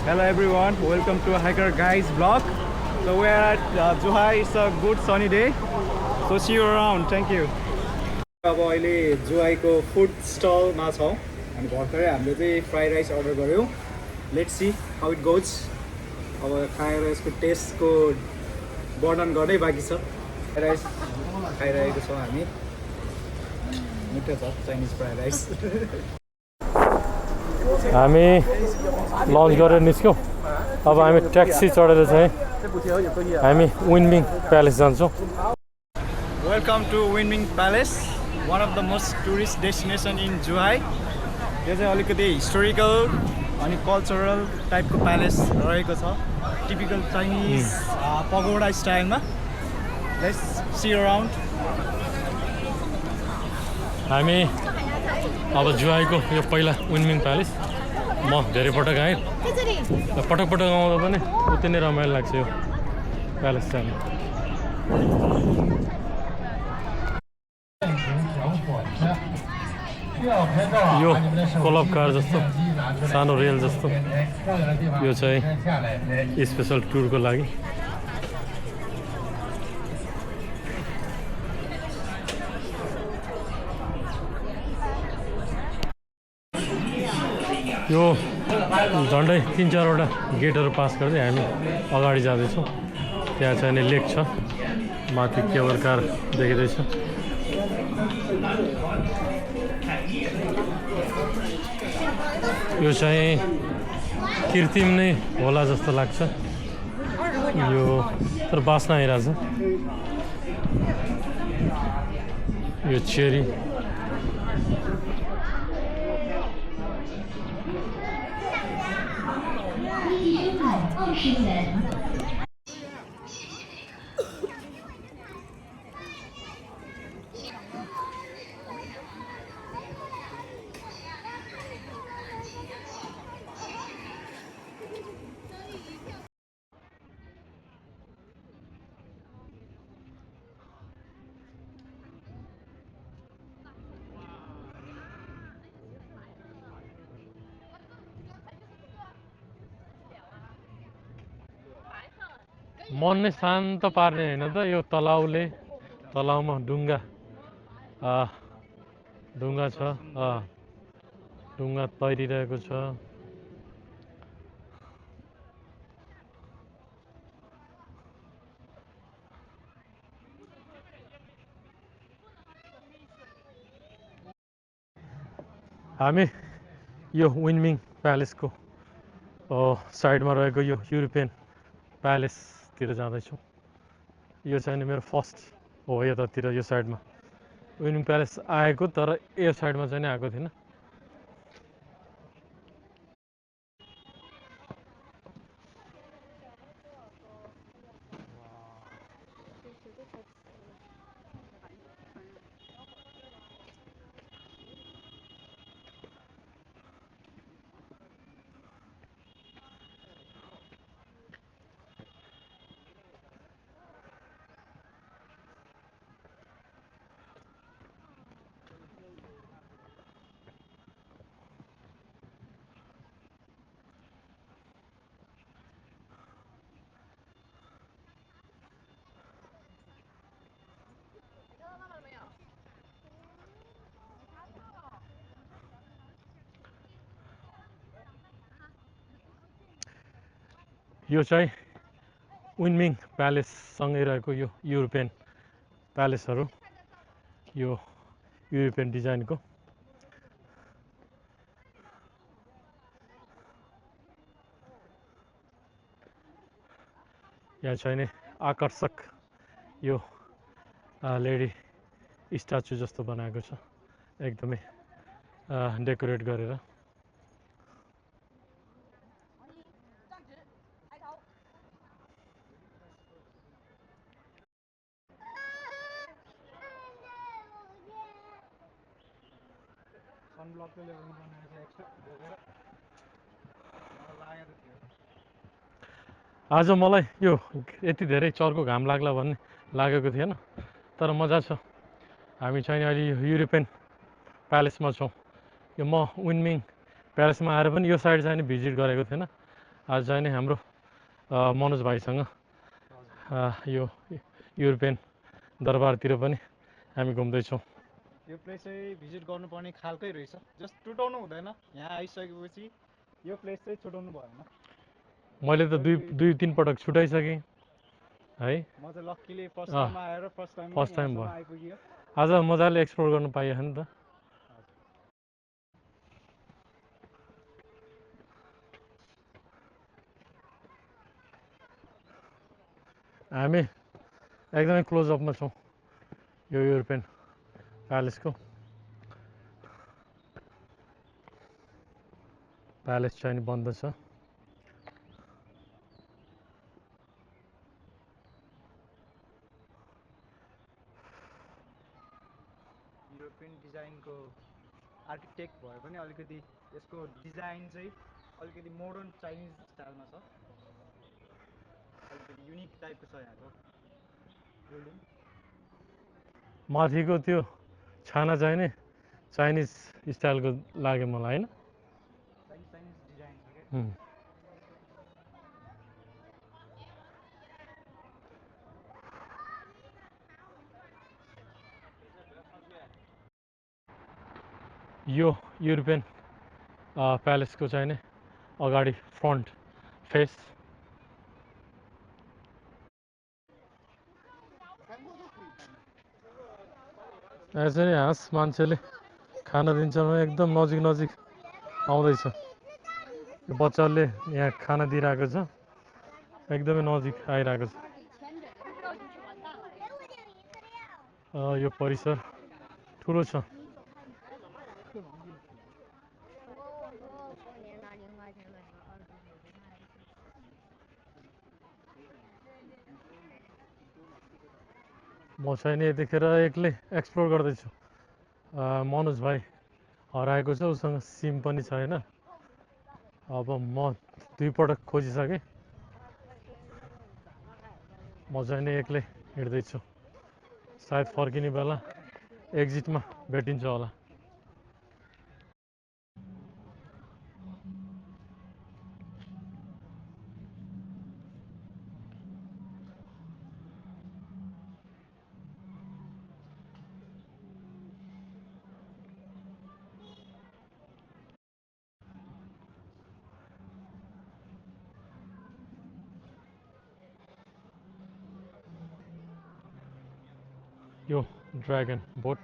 Hello everyone, welcome to Hiker Guys vlog. So we are at Zhuhai. It's a good sunny day. So see you around. Thank you. अब अहिले जुहाईको food स्टलमा छौँ हामी भर्खरै हामीले चाहिँ fried rice order गऱ्यौँ. Let's see how it goes. अब खाएर यसको टेस्टको वर्णन गर्नै बाँकी छ. फ्राइड राइस खाइरहेको छौँ हामी. मिठो छ चाइनिज फ्राइड राइस. हामी लन्च गरेर निस्क्यौँ. अब हामी ट्याक्सी चढेर चाहिँ हामी विन्मिङ प्यालेस जान्छौँ. Welcome to Winming Palace, one of the most tourist destination in Zhuhai. यो चाहिँ अलिकति हिस्टोरिकल अनि कल्चरल टाइपको प्यालेस रहेको छ. टिपिकल चाइनिज पगोडा स्टाइलमा. Let's see around. हामी अब जुहाईको यो पहिला विन्मिङ प्यालेस म धेरै पटक आएँ. पटक पटक आउँदा पनि उति नै रमाइलो लाग्छ यो प्यालेस चाहिँ. यो क्लब कार जस्तो सानो रेल जस्तो यो चाहिँ स्पेसल टुरको लागि. यो झन्डै 3-4वटा गेटहरू पास गर्दै हामी अगाडि जाँदैछौँ. त्यहाँ चाहिँ लेक छ, माथि केबल कार देखिँदैछ. यो चाहिँ कृत्रिम नै होला जस्तो लाग्छ यो, तर बास्ना आइरहेछ. यो चेरी मन नै शान्त पार्ने होइन त यो तलाउले. तलाउमा ढुङ्गा छ, ढुङ्गा तैरिरहेको छ. हामी यो विन्मिङ प्यालेसको साइडमा रहेको यो युरोपियन प्यालेसतिर जाँदैछौँ. यो चाहिँ मेरो फर्स्ट हो यतातिर, यो साइडमा विन्मिङ प्यालेस आएको, तर यो साइडमा चाहिँ आएको थिएन. यो चाहिँ विन्मिङ प्यालेससँगै रहेको यो युरोपियन प्यालेसहरू, यो युरोपियन डिजाइनको. यहाँ चाहिँ आकर्षक यो लेडी स्ट्याचु जस्तो बनाएको छ, एकदमै डेकोरेट गरेर. आज मलाई यो यति धेरै चर्को घाम लाग्ला भन्ने लागेको थिएन, तर मजा छ. हामी चाहिँ अहिले युरोपियन प्यालेसमा छौँ. यो म विन्मिङ प्यालेसमा आएर पनि यो साइड चाहिँ भिजिट गरेको थिएन. आज चाहिँ नि हाम्रो मनोज भाइसँग यो युरोपियन दरबारतिर पनि हामी घुम्दैछौँ। यो प्लेस चाहिँ भिजिट गर्नुपर्ने खालकै रहेछ, जस्ट टुटाउनु हुँदैन। यहाँ आइसकेपछि यो प्लेस चाहिँ छुटाउनु भएन। मैले त दुई तिन पटक छुटाइसकेँ है। म चाहिँ लक्कीले फर्स्ट टाइम आएर फर्स्ट टाइम भयो। आइपुग्यो। आज मजाले एक्सप्लोर गर्न पाइयो नि त। हामी एकदमै क्लोजअपमा छौँ यो युरोपियन प्यालेसको। प्यालेस चाहिँ बन्द छ। युरोपियन डिजाइनको आर्किटेक्ट भए पनि अलिकति यसको डिजाइन चाहिँ अलिकति मोडर्न चाइनिज स्टाइलमा छ। अलिकति युनिक टाइपको छ यहाँको बिल्डिङ। माथिको त्यो छाना चाहिँ नि चाइनिज स्टाइलको लाग्यो मलाई होइन। चाइनिज डिजाइन छ क्या। यो युरोपियन प्यालेसको चाहिँ नि अगाडि फ्रन्ट फेस। यहाँ चाहिँ हाँस मान्छेले खाना दिन्छ, एकदम नजिक नजिक आउँदैछ। बच्चाले यहाँ खाना दिइरहेको छ, एकदमै नजिक आइरहेको छ। यो परिसर ठुलो छ। म चाहिँ नि यतिखेर एक्लै एक्सप्लोर गर्दैछु। मनोज भाइ हराएको छ, उसँग सिम पनि छैन। अब म 2 पटक खोजिसकेँ। म चाहिँ नि एक्लै हिँड्दैछु। सायद फर्किने बेला एक्जिटमा भेटिन्छ होला। यो ड्र्यागन बोट।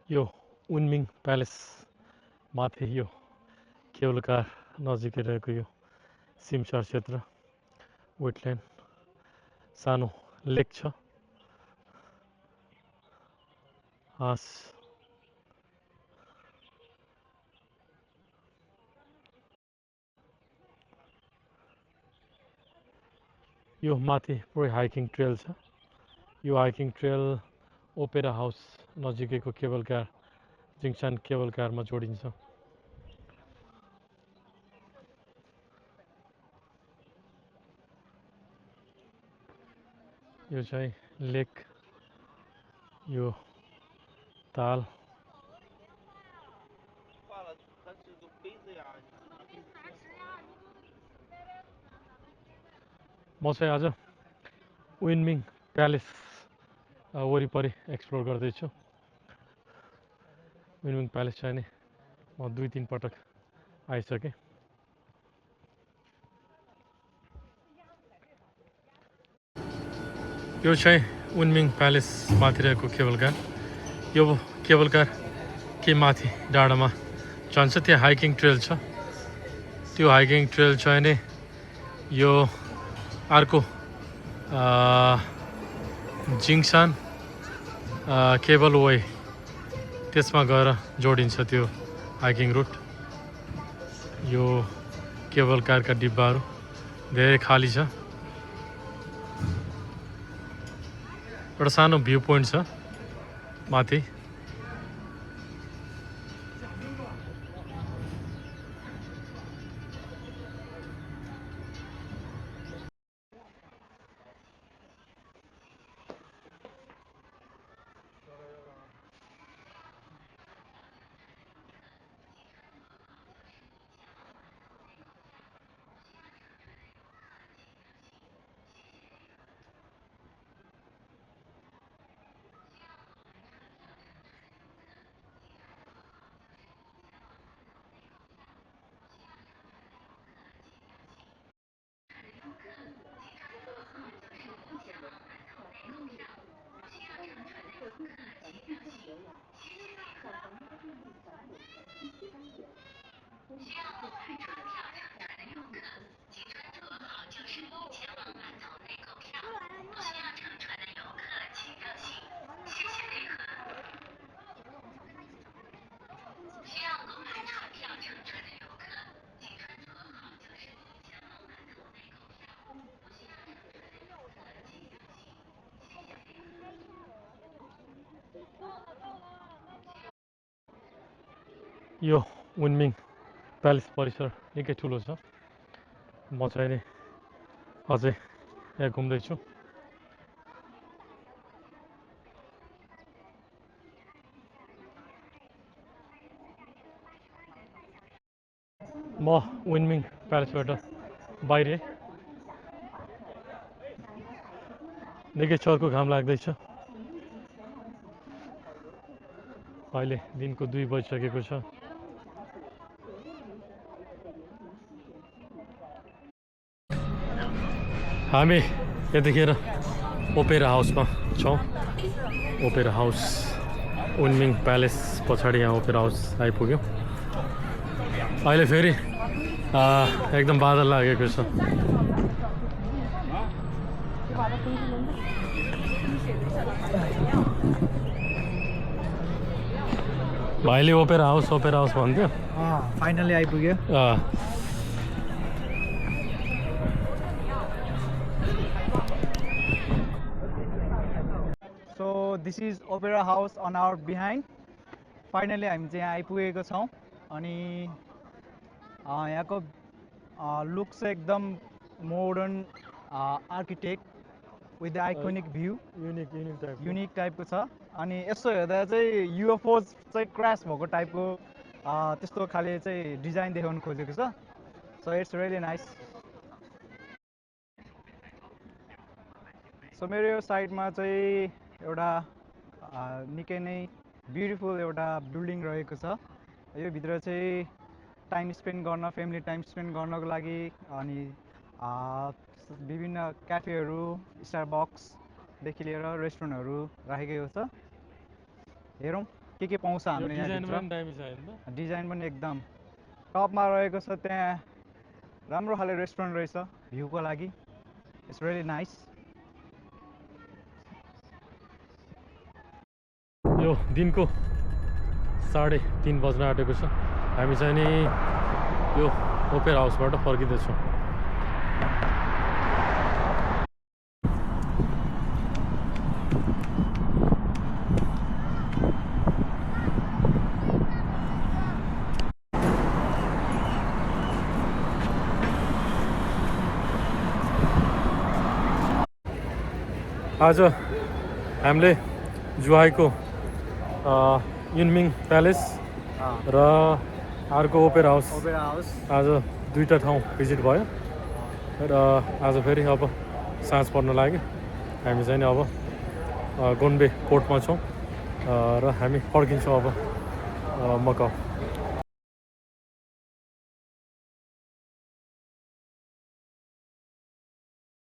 यो उनमिङ प्यालेस माथि यो केबल कार नजिकै रहेको यो सिमसार क्षेत्र वेटल्यान्ड सानो लेक छ। हाँस यो माथि पुरै हाइकिङ ट्रेल छ। यो हाइकिङ ट्रेल ओपेरा हाउस नजिकैको केबल कार जिङसान केबल कारमा जोडिन्छ। यो चाहिँ लेक, यो ताल। म चाहिँ आज उनमिङ प्यालेस वरिपरि एक्सप्लोर गर्दैछु। उनमिङ प्यालेस चाहिँ नि म 2-3 पटक आइसकेँ। यो चाहिँ उनमिङ प्यालेस माथि रहेको केबल कार। यो केबल कार के माथि डाँडामा जान्छ, त्यहाँ हाइकिङ ट्रेल छ। त्यो हाइकिङ ट्रेल चाहिँ नि यो अर्को जिङसान केबल वे त्यसमा गएर जोडिन्छ त्यो हाइकिङ रुट। यो केबल कारका डिब्बाहरू धेरै खाली छ। एउटा सानो भ्यू पोइन्ट छ माथि। यो विन्मिङ प्यालेस परिसर निकै ठुलो छ। म चाहिँ नि अझै यहाँ घुम्दैछु। म विन्मिङ प्यालेसबाट बाहिर निकै चर्को घाम लाग्दैछ। अहिले दिनको 2 बजिसकेको छ। हामी यतिखेर ओपेरा हाउसमा छौँ। ओपेरा हाउस विन्मिङ प्यालेस पछाडि यहाँ ओपेरा हाउस आइपुग्यो। अहिले फेरि एकदम बादल लागेको छ। भाइले ओपेरा हाउस भन्थ्यो। फाइनली आइपुग्यो। So this is Opera House on our behind. Finally हामी चाहिँ यहाँ आइपुगेको छौँ। अनि यहाँको लुक चाहिँ एकदम modern architect with the iconic view. Unique टाइपको छ। अनि यसो हेर्दा चाहिँ युएफओ चाहिँ क्रास भएको टाइपको त्यस्तो खाले चाहिँ डिजाइन देखाउन खोजेको छ। So it's really nice. So मेरो यो साइडमा चाहिँ एउटा निकै नै ब्युटिफुल एउटा बिल्डिङ रहेको छ। यो भित्र चाहिँ टाइम स्पेन्ड गर्न, फ्यामिली टाइम स्पेन्ड गर्नको लागि अनि विभिन्न क्याफेहरू, स्टारबक्सदेखि लिएर रेस्टुरेन्टहरू राखेको छ। हेरौँ के पाउँछ हामीले यहाँ। डिजाइन पनि एकदम टपमा रहेको छ। त्यहाँ राम्रो खाले रेस्टुरेन्ट रहेछ भ्यूको लागि। It's really nice. यो दिनको 3:30 बज्न आँटेको छ। हामी चाहिँ नि यो ओपेरा हाउसबाट फर्किँदैछौँ। आज हामीले जुहाईको विन्मिङ प्यालेस र अर्को ओपेरा हाउस आज 2टा ठाउँ भिजिट भयो। र आज फेरि अब साँझ पर्न लाग्यो। हामी चाहिँ अब गोन्बे पोर्टमा छौँ र हामी फर्किन्छौँ अब मकाउ।